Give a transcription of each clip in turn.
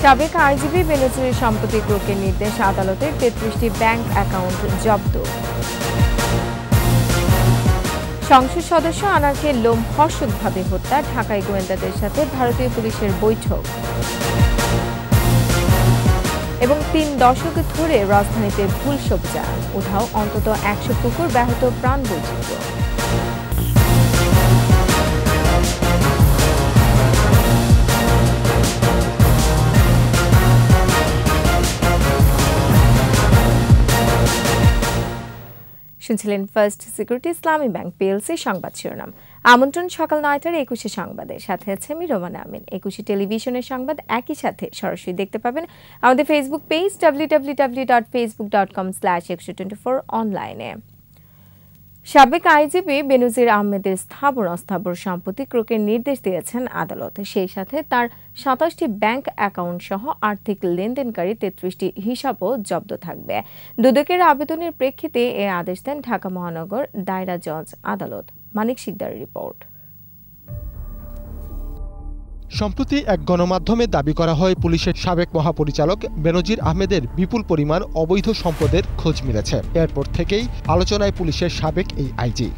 সাবেক আইজিপি বেনজিরের সম্পত্তি ক্রোকের নির্দেশ আদালতের ৩৩টি ব্যাংক অ্যাকাউন্ট জব্দ। সংসদ সদস্য আনারকে লোমহর্ষকভাবে হত্যা, ঢাকায় গোয়েন্দাদের সাথে ভারতীয় পুলিশের বৈঠক। এবং ৩ দশক ধরে রাজধানীতে ভুল সবুজায়ন, উধাও অন্তত ১০০ পুকুর, ব্যাহত প্রাণ বৈচিত্র্য। শুনছিলেন ফার্স্ট সিকিউরিটি ইসলামী ব্যাংক পিএলসি সংবাদ শিরোনাম। আমন্ত্রণ সকাল ৯টার ২১শে সংবাদে, সাথে আছে আমি রোমানা আমিন। ২১শে টেলিভিশনের সংবাদ একই সাথে সরাসরি দেখতে পাবেন আমাদের ফেসবুক পেজ www.facebook.com/124 অনলাইনে। সাবেক আইজিপি বেনজির আহমেদের স্থাবর অস্থাবর সম্পত্তি ক্রোকের নির্দেশ দিয়েছেন আদালত। সেই সাথে তার ২৭টি ব্যাংক অ্যাকাউন্ট সহ আর্থিক লেনদেনকারী ৩৩টি হিসাবও জব্দ থাকবে। দুদকের আবেদনের প্রেক্ষিতে এ আদেশ দেন ঢাকা মহানগর দায়রা জজ আদালত। মানিক শিকদারের রিপোর্ট। সম্প্রতি এক গণমাধ্যমে দাবি করা হয় পুলিশের সাবেক মহাপরিচালক বেনজির আহমেদের বিপুল পরিমাণ অবৈধ সম্পদের খোঁজ মিলেছে। এরপর থেকেই আলোচনায় পুলিশের সাবেক এই আইজি।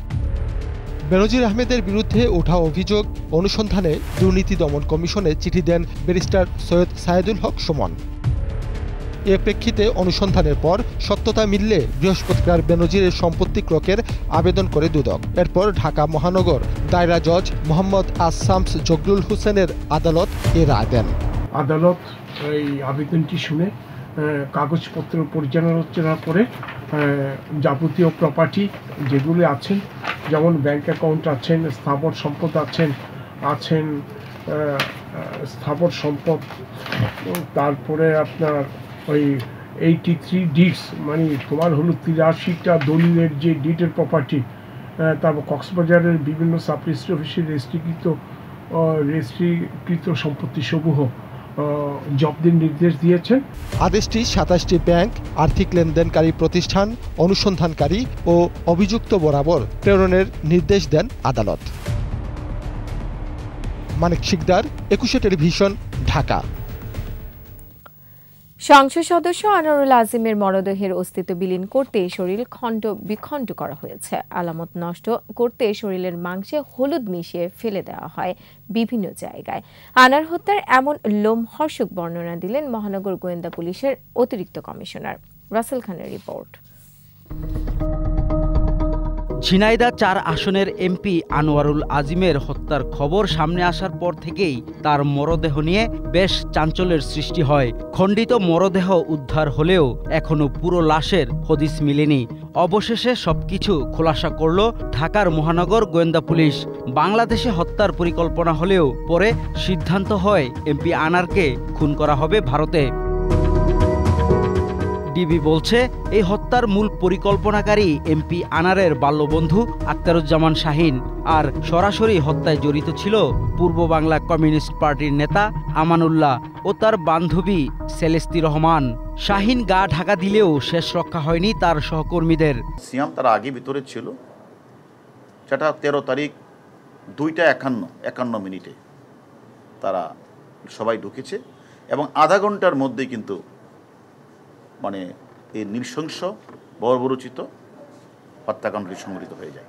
বেনজির আহমেদের বিরুদ্ধে ওঠা অভিযোগ অনুসন্ধানে দুর্নীতি দমন কমিশনে চিঠি দেন ব্যারিস্টার সৈয়দ সায়েদুল হক সুমন। এ প্রেক্ষিতে অনুসন্ধানের পর সত্যতা মিললে বৃহস্পতিবার বেনজিরের সম্পত্তি ক্রোকের আবেদন করে দুদক। এরপর ঢাকা মহানগর দায়রা জজ মোহাম্মদ আসামস জগলুল হোসেনের আদালত এ রায় দেন। আদালত এই আবেদনটি শুনে কাগজপত্র পর্যালোচনা করে যাবতীয় প্রপার্টি যেগুলি আছেন, যেমন ব্যাংক অ্যাকাউন্ট আছেন, স্থাবর সম্পদ আছেন স্থাবর সম্পদ, তারপরে আপনার ওই 83 ডিডস, মানে তোমার হলো 83টা দলিলের যে ডিটের প্রপার্টি, তারপর কক্সবাজারের বিভিন্ন সাব রেজিস্ট্রি অফিসের রেজিস্ট্রিকৃত সম্পত্তি সমূহ জব্দের নির্দেশ দিয়েছেন। আদেশটি ২৭টি ব্যাংক, আর্থিক লেনদেনকারী প্রতিষ্ঠান, অনুসন্ধানকারী ও অভিযুক্ত বরাবর প্রেরণের নির্দেশ দেন আদালত। মানিক শিকদার, ২১শে টেলিভিশন, ঢাকা। সংসদ সদস্য আনোয়ারুল আজিমের মরদেহের অস্তিত্ব বিলীন করতে শরীর খণ্ড বিখণ্ড করা হয়েছে। আলামত নষ্ট করতে শরীরের মাংসে হলুদ মিশিয়ে ফেলে দেওয়া হয় বিভিন্ন জায়গায়। আনার হত্যার এমন লোমহর্ষক বর্ণনা দিলেন মহানগর গোয়েন্দা পুলিশের অতিরিক্ত কমিশনার। রাসেল খানের রিপোর্ট। ঝিনাইদহ ৪ আসনের এমপি আনোয়ারুল আজিমের হত্যার খবর সামনে আসার পর থেকেই তার মরদেহ নিয়ে বেশ চাঞ্চল্যের সৃষ্টি হয়। খণ্ডিত মরদেহ উদ্ধার হলেও এখনো পুরো লাশের হদিস মিলেনি। অবশেষে সবকিছু খোলাসা করল ঢাকার মহানগর গোয়েন্দা পুলিশ। বাংলাদেশে হত্যার পরিকল্পনা হলেও পরে সিদ্ধান্ত হয় এমপি আনারকে খুন করা হবে ভারতে। ডিবি বলছে এই হত্যার মূল পরিকল্পনাকারী এমপি আনারের বাল্যবন্ধু আক্তারুজ্জামান শাহীন, আর সরাসরি হত্যায় জড়িত ছিল পূর্ব বাংলা কমিউনিস্ট পার্টির নেতা আমানুল্লাহ ও তার বান্ধবী সেলেস্তি রহমান। শাহীন গা ঢাকা দিলেও শেষ রক্ষা হয়নি তার সহকর্মীদের। সিয়াম তার আগে ভিতরে ছিল, সেটা 13 তারিখ 2:51 মিনিটে তারা সবাই ঢুকেছে এবং আধা ঘন্টার মধ্যেই কিন্তু মানে এই নৃশংস বর্বরোচিত হত্যাকাণ্ডটি সংঘটিত হয়ে যায়।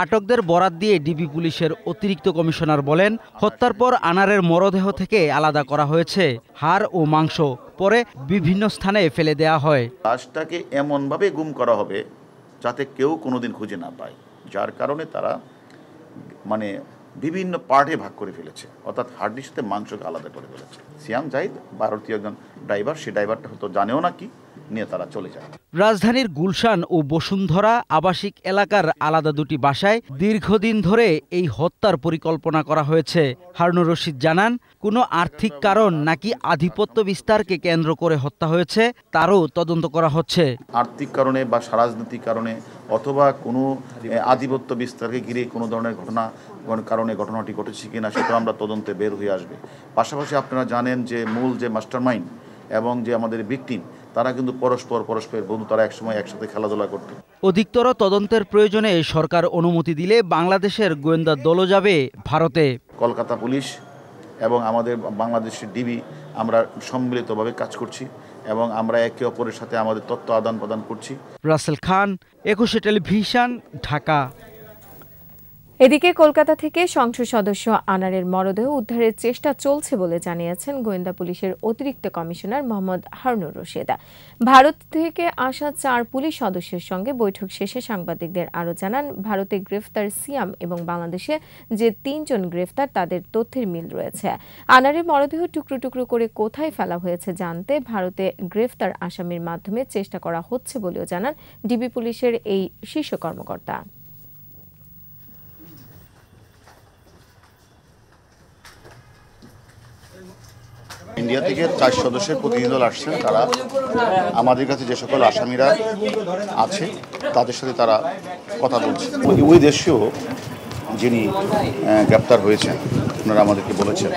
আটকদের বরাত দিয়ে ডিবি পুলিশের অতিরিক্ত কমিশনার বলেন, হত্যার পর আনারের মরদেহ থেকে আলাদা করা হয়েছে হাড় ও মাংস, পরে বিভিন্ন স্থানে ফেলে দেওয়া হয়। লাশটাকে এমনভাবে গুম করা হবে যাতে কেউ কোনোদিন খুঁজে না পায়, যার কারণে তারা মানে বিভিন্ন পার্টে ভাগ করে ফেলেছে, অর্থাৎ হাড্ডির সাথে মাংসকে আলাদা করে ফেলেছে। সিয়াম জাহিদ ভারতীয় একজন ড্রাইভার, সেই ড্রাইভারটা হয়তো জানেও না কি নিয়ে তারা চলে যায়। রাজধানীর গুলশান ও বসুন্ধরা আবাসিক এলাকার আলাদা দুটি বাসায় দীর্ঘদিন ধরে এই হত্যার পরিকল্পনা করা হয়েছে। হারুনুর রশিদ জানান, কোনো আর্থিক কারণ নাকি আধিপত্য বিস্তারকে কেন্দ্র করে হত্যা হয়েছে তারও তদন্ত করা হচ্ছে। আর্থিক কারণে বা রাজনৈতিক কারণে অথবা কোনো আধিপত্য বিস্তারকে ঘিরে কোনো ধরনের কারণে ঘটনাটি ঘটেছে কিনা সেটা আমরা তদন্তে বের হয়ে আসবে। পাশাপাশি আপনারা জানেন যে মূল যে মাস্টারমাইন্ড এবং যে আমাদের ভিকটিম, তারা কিন্তু পরস্পরের বন্ধু, তারা একসময় একসাথে খেলাধুলা করত। অধিকতর তদন্তের প্রয়োজনে সরকার অনুমতি দিলে বাংলাদেশের গোয়েন্দা দলও যাবে ভারতে। কলকাতা পুলিশ এবং আমাদের বাংলাদেশের ডিবি আমরা সম্মিলিতভাবে কাজ করছি এবং আমরা একে অপরের সাথে আমাদের তথ্য আদান প্রদান করছি। রাসেল খান, 21 টেলিভিশন, ঢাকা। এদিকে কলকাতা থেকে সংসদ সদস্য আনারের মরদেহ উদ্ধারের চেষ্টা চলছে বলে জানিয়েছেন গোয়েন্দা পুলিশের অতিরিক্ত কমিশনার মোহাম্মদ হারুনুর রশিদ। ভারত থেকে আসা 4 পুলিশ সদস্যের সঙ্গে বৈঠক শেষে সাংবাদিকদের আরও জানান, ভারতে গ্রেফতার সিয়াম এবং বাংলাদেশে যে 3 জন গ্রেফতার তাদের তথ্যের মিল রয়েছে। আনারের মরদেহ টুকরো টুকরো করে কোথায় ফেলা হয়েছে জানতে ভারতে গ্রেফতার আসামির মাধ্যমে চেষ্টা করা হচ্ছে বলেও জানান ডিবি পুলিশের এই শীর্ষ কর্মকর্তা। ইন্ডিয়া থেকে 4 সদস্যের প্রতিনিধি দল আসছেন। তারা আমাদের কাছে যে সকল আসামিরা আছে তাদের সাথে তারা কথা বলছে। ওই দেশেও যিনি গ্রেপ্তার হয়েছেন আপনারা আমাদেরকে বলেছেন,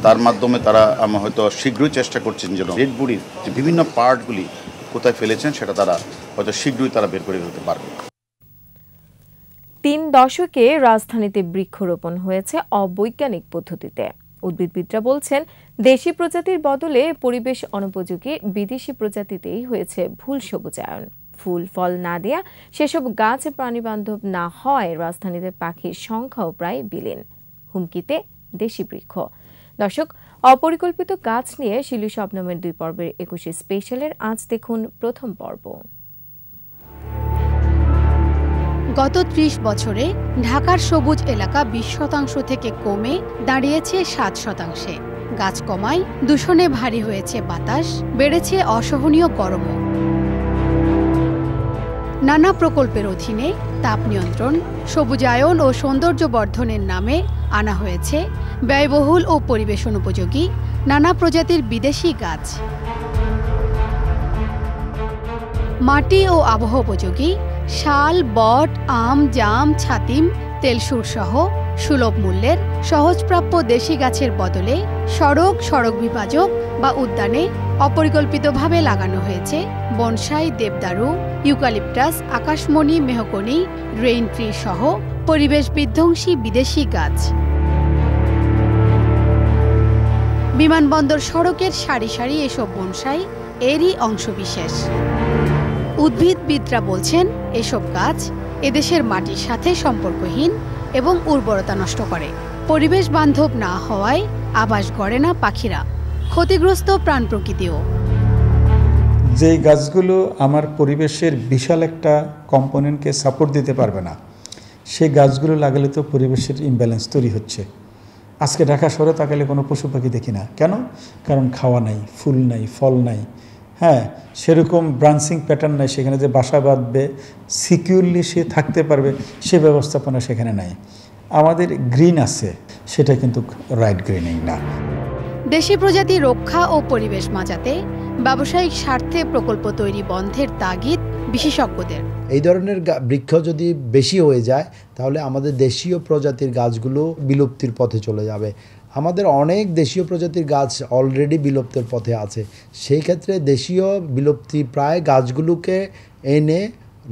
তার মাধ্যমে তারা হয়তো শীঘ্রই চেষ্টা করছেন যেন ডেড বডির যে বিভিন্ন পার্টগুলি কোথায় ফেলেছেন সেটা তারা হয়তো শীঘ্রই তারা বের করে ফেলতে পারবে। 3 দশকে রাজধানীতে বৃক্ষরোপণ হয়েছে অবৈজ্ঞানিক পদ্ধতিতে। উদ্ভিদবিদরা বলছেন, দেশি প্রজাতির বদলে পরিবেশ অনুপযোগী বিদেশি প্রজাতিতেই হয়েছে ভুল সবুজায়ন। ফুল ফল না দেয়া সেসব গাছ প্রাণীবান্ধব না হয় রাজধানীতে পাখির সংখ্যাও প্রায় বিলীন। হুমকিতে দেশি বৃক্ষ। দর্শক, অপরিকল্পিত গাছ নিয়ে শিলু শবনমের 2 পর্বের 21 স্পেশালের আজ দেখুন প্রথম পর্ব। গত 30 বছরে ঢাকার সবুজ এলাকা 20% থেকে কমে দাঁড়িয়েছে 7%। গাছ কমায় দূষণে ভারী হয়েছে বাতাস, বেড়েছে অসহনীয় গরমও। নানা প্রকল্পের অধীনে তাপ নিয়ন্ত্রণ, সবুজায়ন ও সৌন্দর্য বর্ধনের নামে আনা হয়েছে ব্যয়বহুল ও পরিবেশ অনুপযোগী নানা প্রজাতির বিদেশি গাছ। মাটি ও আবহাওয়া উপযোগী শাল, বট, আম, জাম, ছাতিম, তেলসুর সহ সুলভ মূল্যের সহজপ্রাপ্য দেশি গাছের বদলে সড়ক বিভাজক বা উদ্যানে অপরিকল্পিতভাবে লাগানো হয়েছে বনসাই, দেবদারু, ইউক্যালিপটাস, আকাশমণি, মেহগনি, রেইন ট্রি সহ পরিবেশ বিধ্বংসী বিদেশি গাছ। বিমানবন্দর সড়কের সারি সারি এসব বনসাই এরই অংশবিশেষ। উদ্ভিদবিদরা বলছেন, এসব গাছ এদেশের মাটির সাথে সম্পর্কহীন এবং উর্বরতা নষ্ট করে। পরিবেশ বান্ধব না হওয়ায় আবাস গড়ে না পাখিরা, ক্ষতিগ্রস্ত প্রাণ প্রকৃতিও। যেই গাছগুলো আমার পরিবেশের বিশাল একটা কম্পোনেন্টকে সাপোর্ট দিতে পারবে না, সেই গাছগুলো লাগালে তো পরিবেশের ইমব্যালেন্স তৈরি হচ্ছে। আজকে ঢাকা শহরে তাকালে কোনো পশু পাখি দেখি না। কেন? কারণ খাওয়া নাই, ফুল নাই, ফল নাই। হ্যাঁ, সেরকম ব্রাঞ্চিং প্যাটার্ন নাই, সেখানে যে বাসা বাঁধবে, সিকিউরলি সে থাকতে পারবে, সে ব্যবস্থাপনা সেখানে নাই। আমাদের গ্রিন আছে, সেটা কিন্তু রাইট গ্রিনিং না। দেশি প্রজাতি রক্ষা ও পরিবেশ বাঁচাতে ব্যবসায়িক স্বার্থে প্রকল্প তৈরি বন্ধের তাগিদ বিশেষজ্ঞদের। এই ধরনের বৃক্ষ যদি বেশি হয়ে যায় তাহলে আমাদের দেশীয় প্রজাতির গাছগুলো বিলুপ্তির পথে চলে যাবে। আমাদের অনেক দেশীয় প্রজাতির গাছ অলরেডি বিলুপ্তির পথে আছে। সেই ক্ষেত্রে দেশীয় বিলুপ্তি প্রায় গাছগুলোকে এনে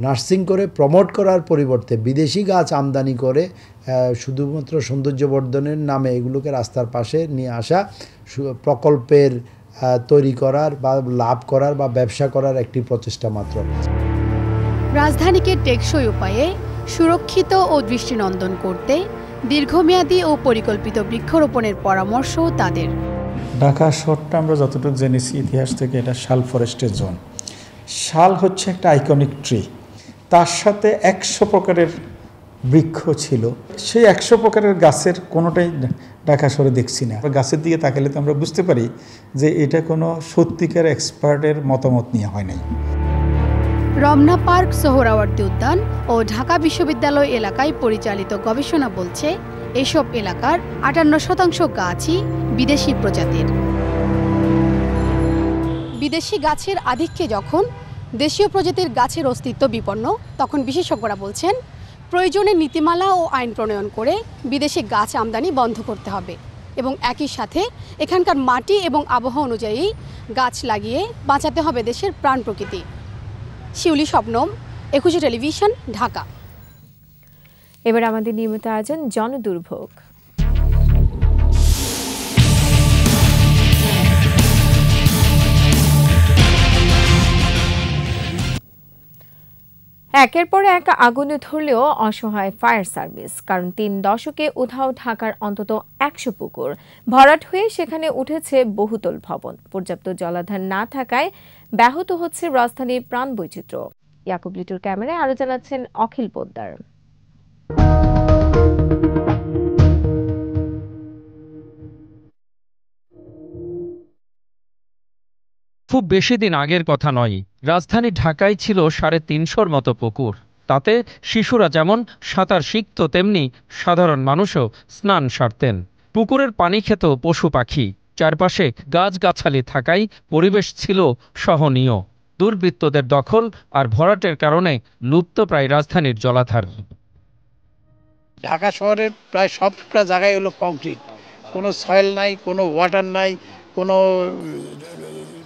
নার্সিং করে প্রমোট করার পরিবর্তে বিদেশি গাছ আমদানি করে শুধুমাত্র সৌন্দর্যবর্ধনের নামে এগুলোকে রাস্তার পাশে নিয়ে আসা প্রকল্পের তৈরি করার বা লাভ করার বা ব্যবসা করার একটি প্রচেষ্টা মাত্র। রাজধানীকে টেকসই উপায়ে সুরক্ষিত ও দৃষ্টিনন্দন করতে দীর্ঘমেয়াদী ও পরিকল্পিত বৃক্ষরোপণের পরামর্শ তাদের। ঢাকা শহরটা আমরা যতটুকু জেনেছি ইতিহাস থেকে, এটা শাল ফরেস্টের জোন। শাল হচ্ছে একটা আইকনিক ট্রি, তার সাথে 100 প্রকারের বৃক্ষ ছিল। সেই 100 প্রকারের গাছের কোনোটাই ঢাকা শহরে দেখছি না। গাছের দিকে তাকালে তো আমরা বুঝতে পারি যে এটা কোনো সত্যিকার এক্সপার্টের মতামত নিয়ে হয় নাই। রমনা পার্ক, সোহরাওয়ার্দী উদ্যান ও ঢাকা বিশ্ববিদ্যালয় এলাকায় পরিচালিত গবেষণা বলছে, এসব এলাকার 58% গাছই বিদেশি প্রজাতির। বিদেশি গাছের আধিক্যে যখন দেশীয় প্রজাতির গাছের অস্তিত্ব বিপন্ন, তখন বিশেষজ্ঞরা বলছেন প্রয়োজনে নীতিমালা ও আইন প্রণয়ন করে বিদেশি গাছ আমদানি বন্ধ করতে হবে এবং একই সাথে এখানকার মাটি এবং আবহাওয়া অনুযায়ী গাছ লাগিয়ে বাঁচাতে হবে দেশের প্রাণ প্রকৃতি। শিউলি শবনম, 21 টেলিভিশন, ঢাকা। এবার আমাদের নিয়মিত আয়োজন জনদুর্ভোগ। একের পর এক আগুনে ধরলেও অসহায় ফায়ার সার্ভিস, কারণ 3 দশকে উধাও ঢাকার অন্তত 100 পুকুর ভরাট হয়ে সেখানে উঠেছে বহুতল ভবন। পর্যাপ্ত জলাধার না থাকায় ব্যাহত হচ্ছে রাজধানীর প্রাণ বৈচিত্র্য। ইয়াকুব লিটুর ক্যামেরায় আরো জানাচ্ছেন অখিল পোদ্দার। খুব বেশি দিন আগের কথা নয়, রাজধানী ঢাকায় ছিল 350-র মতো পুকুর। তাতে শিশুরা যেমন সাঁতার শিখত, তেমনি সাধারণ মানুষও স্নান সারতেন। পুকুরের পানি খেত পশু পাখি। চারপাশে গাছগাছালি থাকায় পরিবেশ ছিল সহনীয়। দুর্বৃত্তদের দখল আর ভরাটের কারণে লুপ্তপ্রায় রাজধানীর জলাধার। ঢাকা শহরের প্রায় সবটা জায়গায় হলো কংক্রিট, কোনো সয়েল নাই, কোনো ওয়াটার নাই, কোনো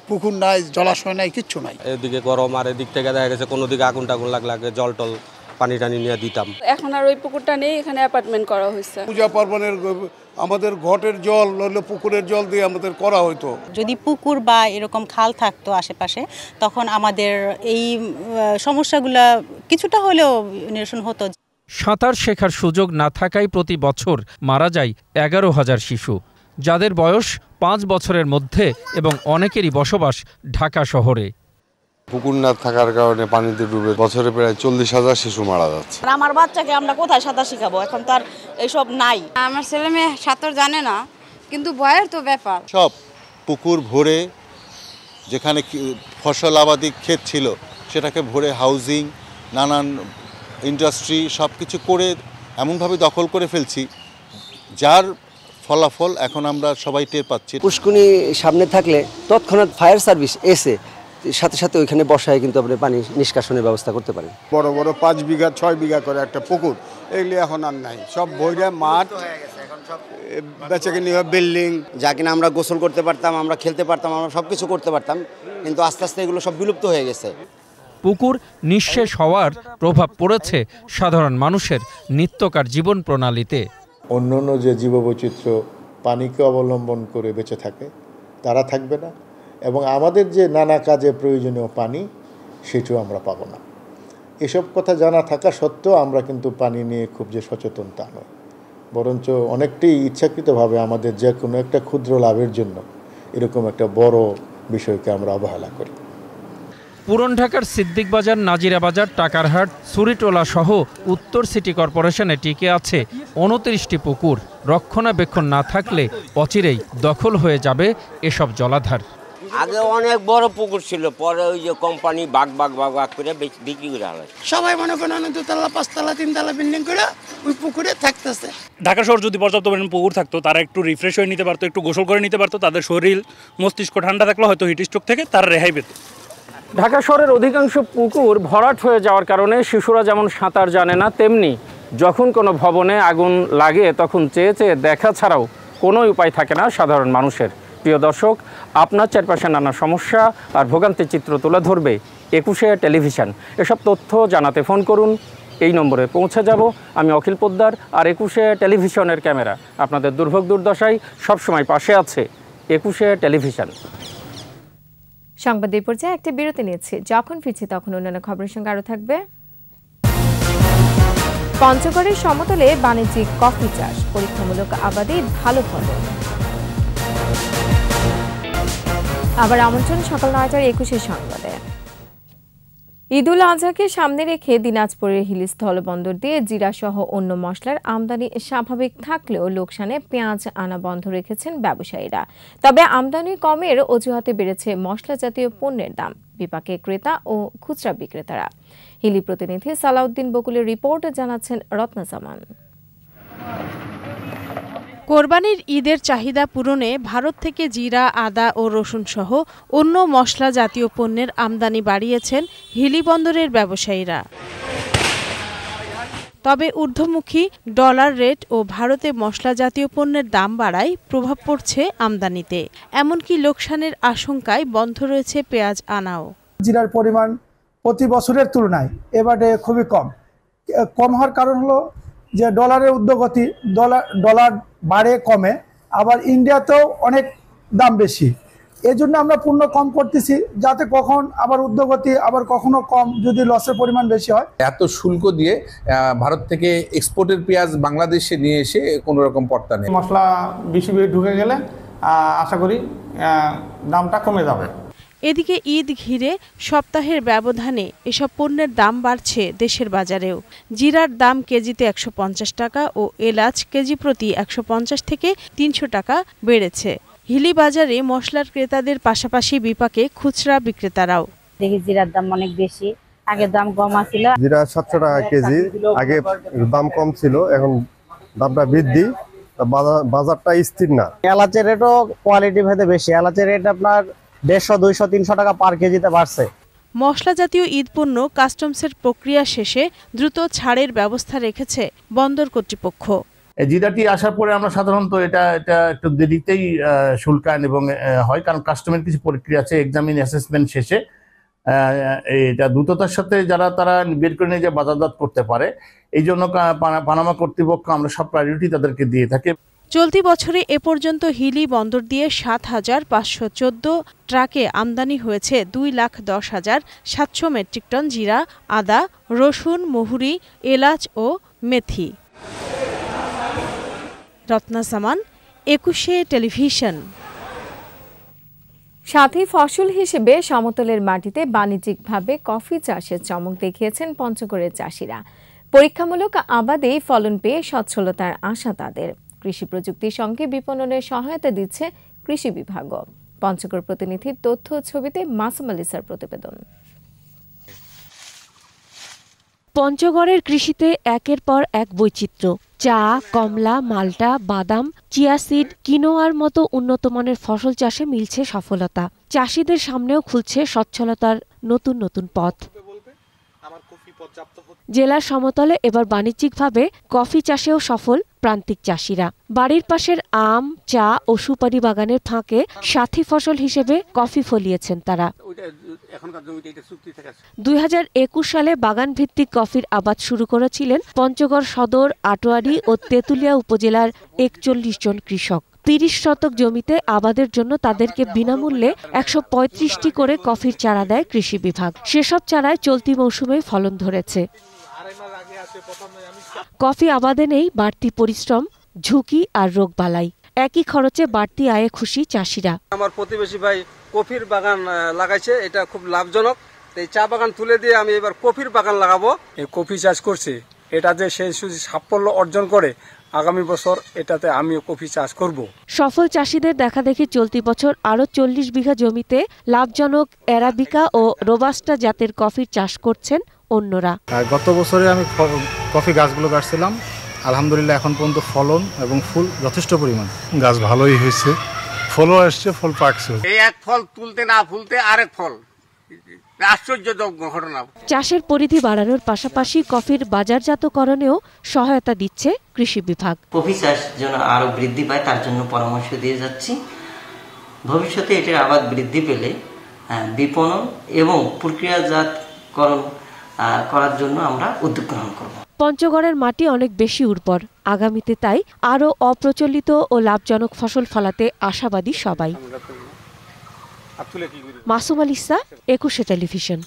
পুকুর নাই, জলাশয় নাই, কিচ্ছু নাই। এদিকে গরম আর এদিক থেকে দেখা গেছে কোনো দিকে আগুন টাগুন লাগলে জল টল পানি টানি নিয়ে দিতাম। এখন আর ওই পুকুরটা নেই, এখানে অ্যাপার্টমেন্ট করা হয়েছে। পূজা পার্বণের আমাদের ঘটের জল হলো পুকুরের জল দিয়ে আমাদের করা হতো। যদি পুকুর বা এরকম খাল থাকতো আশেপাশে, তখন আমাদের এই সমস্যাগুলো কিছুটা হলেও নিরসন হতো। সাঁতার শেখার সুযোগ না থাকায় প্রতি বছর মারা যায় 11,000 শিশু, যাদের বয়স 5 বছরের মধ্যে, এবং অনেকেরই বসবাস ঢাকা শহরে। পুকুর না থাকার কারণে পানিতে ডুবে বছরে প্রায় 40,000 শিশু মারা যাচ্ছে। আমার বাচ্চাকে আমরা কোথায় সাঁতার শিখাবো? এখন তার এইসব নাই। আমার ছেলে মেয়ে সাঁতার জানে না, কিন্তু ভয়ের তো ব্যাপার। সব পুকুর ভরে, যেখানে ফসল আবাদি ক্ষেত ছিল সেটাকে ভরে হাউজিং, নানান ইন্ডাস্ট্রি সব কিছু করে এমনভাবে দখল করে ফেলছি, যার ফলাফল এখন আমরা সবাই টের পাচ্ছি। পুষ্কুনি সামনে থাকলে তৎক্ষণাৎ ফায়ার সার্ভিস এসে সাথে সাথে ওইখানে বসায় কিন্তু আপনি পানি নিষ্কাশনের ব্যবস্থা করতে পারেন। বড় বড় 5 বিঘা 6 বিঘা করে একটা পুকুর, এগুলি এখন আর নাই। সব বইরা মাঠ, বেচাকেনি বিল্ডিং, যা কিনা আমরা গোসল করতে পারতাম, আমরা খেলতে পারতাম, আমরা সব কিছু করতে পারতাম, কিন্তু আস্তে আস্তে এগুলো সব বিলুপ্ত হয়ে গেছে। পুকুর নিঃশেষ হওয়ার প্রভাব পড়েছে সাধারণ মানুষের নিত্যকার জীবন প্রণালীতে। অন্যান্য যে জীববৈচিত্র্য পানিকে অবলম্বন করে বেঁচে থাকে, তারা থাকবে না, এবং আমাদের যে নানা কাজে প্রয়োজনীয় পানি সেটাও আমরা পাবো না। এসব কথা জানা থাকা সত্ত্বেও আমরা কিন্তু পানি নিয়ে খুব যে সচেতন তা নয়, বরঞ্চ অনেকটাই ইচ্ছাকৃতভাবে আমাদের যে কোনো একটা ক্ষুদ্র লাভের জন্য এরকম একটা বড় বিষয়কে আমরা অবহেলা করি। পুরান ঢাকার সিদ্দিক বাজার, নাজিরা বাজার, টাকারহাট, সুরিটোলা সহ উত্তর সিটি কর্পোরেশনে টিকে আছে 29টি পুকুর। রক্ষণাবেক্ষণ না থাকলে অচিরেই দখল হয়ে যাবে এসব জলাধার। আগে অনেক বড় পুকুর ছিল, পরে ওই যে কোম্পানি ভাগ করে বিক্রি করে আলাদা। সবাই মনে করেন 2তলা 5তলা 3তলা বিল্ডিং করে ওই পুকুরে থাকতেছে। ঢাকা শহর যদি পর্যাপ্ত পরিমাণ পুকুর থাকতো, তারা একটু রিফ্রেশ হয়ে নিতে পারতো, একটু গোসল করে নিতে পারতো, তাদের শরীর মস্তিষ্ক ঠান্ডা থাকলে হয়তো হিট স্ট্রোক থেকে তারা রেহাই পেত। ঢাকা শহরের অধিকাংশ পুকুর ভরাট হয়ে যাওয়ার কারণে শিশুরা যেমন সাঁতার জানে না, তেমনি যখন কোনো ভবনে আগুন লাগে তখন চেয়ে চেয়ে দেখা ছাড়াও কোনো উপায় থাকে না সাধারণ মানুষের। প্রিয় দর্শক, আপনার চারপাশে নানা সমস্যা আর ভোগান্তির চিত্র তুলে ধরবে 21শে টেলিভিশন। এসব তথ্য জানাতে ফোন করুন, এই নম্বরে পৌঁছে যাব। আমি অখিল পোদ্দার, আর 21শে টেলিভিশনের ক্যামেরা আপনাদের দুর্ভোগ দুর্দশায় সবসময় পাশে আছে। 21শে টেলিভিশন। সংবাদ এই পর্যায়ে একটা বিরতি নিয়েছি, যখন ফিরছি তখন অন্যান্য খবরের সঙ্গে আরও থাকবে। পঞ্চগড়ের সমতলে বাণিজ্যিক কফি চাষ, পরীক্ষামূলক আবাদে ভালো ফলন। আবার আমন্ত্রণ সকাল 9টার 21শে সংবাদে। ঈদুল আজহাকে সামনে রেখে দিনাজপুরের হিলি স্থলবন্দর দিয়ে জিরা সহ অন্য মশলার আমদানি স্বাভাবিক থাকলেও লোকসানে পেঁয়াজ আনা বন্ধ রেখেছেন ব্যবসায়ীরা। তবে আমদানি কমের অজুহাতে বেড়েছে মশলা জাতীয় পণ্যের দাম, বিপাকে ক্রেতা ও খুচরা বিক্রেতারা। হিলি প্রতিনিধি সালাউদ্দিন বকুলের রিপোর্ট, জানাচ্ছেন রত্না জামান। কোরবানির ঈদের চাহিদা পূরণে ভারত থেকে জিরা, আদা ও রসুন সহ অন্য মশলা জাতীয় পণ্যের আমদানি বাড়িয়েছেন হিলি বন্দরের ব্যবসায়ীরা। তবে ঊর্ধ্বমুখী ডলার রেট ও ভারতে মশলা জাতীয় পণ্যের দাম বাড়ায় প্রভাব পড়ছে আমদানিতে। এমনকি লোকসানের আশঙ্কায় বন্ধ রয়েছে পেঁয়াজ আনাও। জিরার পরিমাণ প্রতি বছরের তুলনায় এবারে খুবই কম হওয়ার কারণ হলো যে ডলারের ঊর্ধ্বগতি, ডলার বাড়ে কমে, আবার ইন্ডিয়াতেও অনেক দাম বেশি, এই জন্য আমরা পণ্য কম করতেছি, যাতে কখন আবার ঊর্ধ্বগতি আবার কখনো কম, যদি লসের পরিমাণ বেশি হয়। এত শুল্ক দিয়ে ভারত থেকে এক্সপোর্টের পেঁয়াজ বাংলাদেশে নিয়ে এসে কোনো রকম পর্তা নেই। মশলা বেশি ঢুকে গেলে আশা করি দামটা কমে যাবে। এদিকে ঈদ ঘিরে সপ্তাহের ব্যবধানে এসব পণ্যের দাম বাড়ছে দেশের বাজারেও। জিরার দাম কেজিতে 150 টাকা ও এলাচ কেজি প্রতি 150 থেকে 300 টাকা বেড়েছে। হিলি বাজারে মশলার ক্রেতাদের পাশাপাশি বিপাকে খুচরা বিক্রেতারাও। দেখি জিরার দাম অনেক বেশি, আগে দাম কম ছিল। জিরা 700 টাকা কেজি, আগে দাম কম ছিল, এখন দামটা বৃদ্ধি, বাজারটা স্থির না। এলাচের রেটও কোয়ালিটি ভেদে বেশি, এলাচের রেট আপনার 150, 200, 300 টাকা পার কেজিতে বাড়ছে। মশলা জাতীয় ঈদ পণ্য কাস্টমসের প্রক্রিয়া শেষে দ্রুত ছাড়ের ব্যবস্থা রেখেছে বন্দর কর্তৃপক্ষ। জিরাটি আসার পরে আমরা সাধারণত এটা একটু দেরিতেই শুল্কায়ন এবং হয়, কারণ কাস্টমের কিছু প্রক্রিয়া আছে, এক্সামিন অ্যাসেসমেন্ট শেষে এটা দ্রুততার সাথে তারা বের করে নিয়ে যে বাজারজাত করতে পারে, এই জন্য পানামা কর্তৃপক্ষ আমরা সব প্রায়োরিটি তাদেরকে দিয়ে থাকি। চলতি বছরে এ পর্যন্ত হিলি বন্দর দিয়ে ৭,৫১৪ ট্রাকে আমদানি হয়েছে 2,10,700 মেট্রিক টন জিরা, আদা, রসুন, মহুরি, এলাচ ও মেথি। রত্না সামান, ২১শে টেলিভিশন। সাথী ফসল হিসেবে সমতলের মাটিতে বাণিজ্যিকভাবে কফি চাষের চমক দেখিয়েছেন পঞ্চগড়ের চাষিরা। পরীক্ষামূলক আবাদে ফলন পেয়ে সচ্ছলতার আশা তাদের। কৃষি প্রযুক্তির সঙ্গে বিপণনের সহায়তা দিচ্ছে কৃষি বিভাগও। পঞ্চগড় প্রতিনিধির তথ্য ছবিতে মাসুম আলিসার প্রতিবেদন। পঞ্চগড়ের কৃষিতে একের পর এক বৈচিত্র্য। চা, কমলা, মাল্টা, বাদাম, চিয়া সিড, কিনোয়ার মতো উন্নতমানের ফসল চাষে মিলছে সফলতা। চাষিদের সামনেও খুলছে সচ্ছলতার নতুন নতুন পথ। জেলার সমতলে এবার বাণিজ্যিকভাবে কফি চাষেও সফল প্রান্তিক চাষিরা। বাড়ির পাশের আম, চা ও সুপারি বাগানের ফাঁকে সাথী ফসল হিসেবে কফি ফলিয়েছেন তারা। ২০২১ সালে বাগান ভিত্তিক কফির আবাদ শুরু করেছিলেন পঞ্চগড় সদর, আটোয়ারী ও তেঁতুলিয়া উপজেলার ৪১ জন কৃষক। ৩০ শতক জমিতে আবাদের জন্য তাদেরকে বিনামূল্যে ১৩৫টি করে কফির চারা দেয় কৃষি বিভাগ। সেসব চারায় চলতি মৌসুমে ফলন ধরেছে। কফি আবাদে নেই বাড়তি পরিশ্রম, ঝুঁকি আর রোগবালাই। একই খরচে বাড়তি আয়ে খুশি চাষিরা। আমার প্রতিবেশী ভাই কফির বাগান লাগাইছে, এটা খুব লাভজনক। এই চা বাগান তুলে দিয়ে আমি এবার কফির বাগান লাগাবো। এই কফি চাষ করছি, এটা যে সে সাফল্য অর্জন করে, আগামী বছর এটাতে আমিও কফি চাষ করব। সফল চাষিদের দেখা দেখি চলতি বছর আরো ৪০ বিঘা জমিতে লাভজনক অ্যারাবিকা ও রোবাস্টা জাতের কফির চাষ করছেন অন্যরা। গত বছরে আমি কফি গাছগুলো কাটছিলাম, আলহামদুলিল্লাহ এখন পর্যন্ত ফলন এবং ফুল যথেষ্ট পরিমাণ। গাছ ভালোই হয়েছে, ফলও আসছে, ফল পাকছে। এই এক ফল তুলতে না ফুলতে আরেক ফল, আশ্চর্যজনক ঘটনা। চাষের পরিধি বাড়ানোর পাশাপাশি কফির বাজারজাতকরণেও সহায়তা দিচ্ছে কৃষি বিভাগ। কফি চাষ যেন আরো বৃদ্ধি পায় তার জন্য পরামর্শ দিয়ে যাচ্ছি। ভবিষ্যতে এটার আবাদ বৃদ্ধি পেলে বিপণন এবং প্রক্রিয়াজাতকরণ করার জন্য আমরা উদ্যোগ গ্রহণ করব। পঞ্চগড়ের মাটি অনেক বেশি উর্বর, আগামীতে তাই আরো অপ্রচলিত ও লাভজনক ফসল ফলাতে আশাবাদী সবাই। মাসুম আলিসা, ২১শে টেলিভিশন।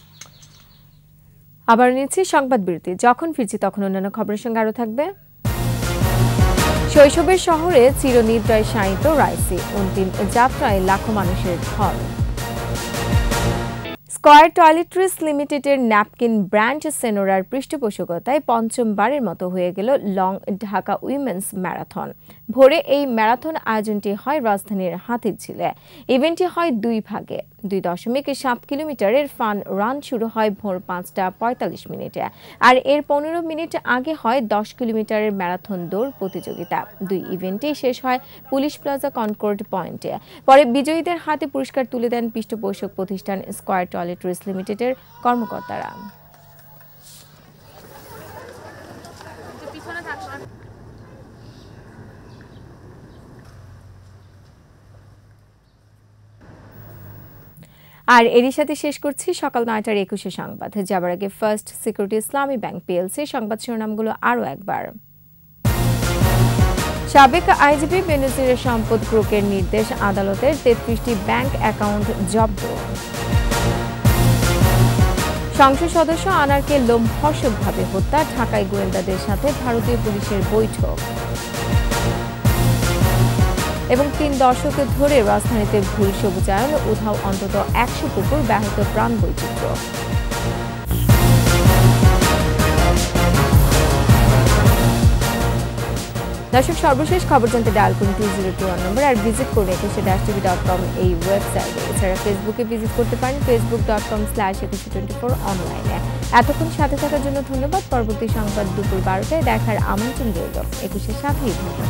আবার নিচ্ছি সংবাদ বিরতি। যখন ফিরছি তখন অন্যান্য খবরের সঙ্গে আরো থাকবে। শৈশবের শহরে চিরনিদ্রায় শায়িত রাইসি, অন্তিম যাত্রায় লাখো মানুষের ঢল। স্কয়ার টয়লেট্রিজ লিমিটেডের ন্যাপকিন ব্র্যান্ড সেনোরার পৃষ্ঠপোষকতায় পঞ্চমবারের মতো হয়ে গেল লং ঢাকা উইমেন্স ম্যারাথন। ভোরে এই ম্যারাথন আয়োজনটি হয় রাজধানীর হাতিরঝিলে। ইভেন্টটি হয় দুই ভাগে। 2.7 কিলোমিটারের ফান রান শুরু হয় ভোর 5টা 45 মিনিটে, আর এর 15 মিনিট আগে হয় 10 কিলোমিটারের ম্যারাথন দৌড় প্রতিযোগিতা। দুই ইভেন্টই শেষ হয় পুলিশ প্লাজা কনকর্ড পয়েন্টে। পরে বিজয়ীদের হাতে পুরস্কার তুলে দেন পৃষ্ঠপোষক প্রতিষ্ঠান স্কয়ার টয়লেট্রিজ লিমিটেডের কর্মকর্তারা। আর এরই সাথে শেষ করছি সকাল ৯টার ২১শে সংবাদ। যাবার আগে ফার্স্ট সিকিউরিটি ইসলামী ব্যাংক পিএলসি সংবাদ শিরোনামগুলো আরও একবার। সাবেক আইজিপি বেনজিরের সম্পদ ক্রোকের নির্দেশ আদালতের, 33টি ব্যাংক অ্যাকাউন্ট জব্দ। সংসদ সদস্য আনারকে লোমহর্ষকভাবে হত্যা, ঢাকায় গোয়েন্দাদের সাথে ভারতীয় পুলিশের বৈঠক। এবং 3 দশক ধরে রাজধানীতে ভুল সবুজায়ন, উধাও অন্তত 100 পুকুর, ব্যাহত প্রাণ বৈচিত্র্য। দর্শক, সর্বশেষ খবর জানতে ডায়াল করুন 2021 নম্বর আর ভিজিট করুন 21-tv.com এই ওয়েবসাইটে। এছাড়া ফেসবুকে ভিজিট করতে পারেন facebook.com/2124 অনলাইনে। এতক্ষণ সাথে থাকার জন্য ধন্যবাদ। পরবর্তী সংবাদ দুপুর 12টায় দেখার আমন্ত্রণ রইল। 21-এর সাথেই থাকুন।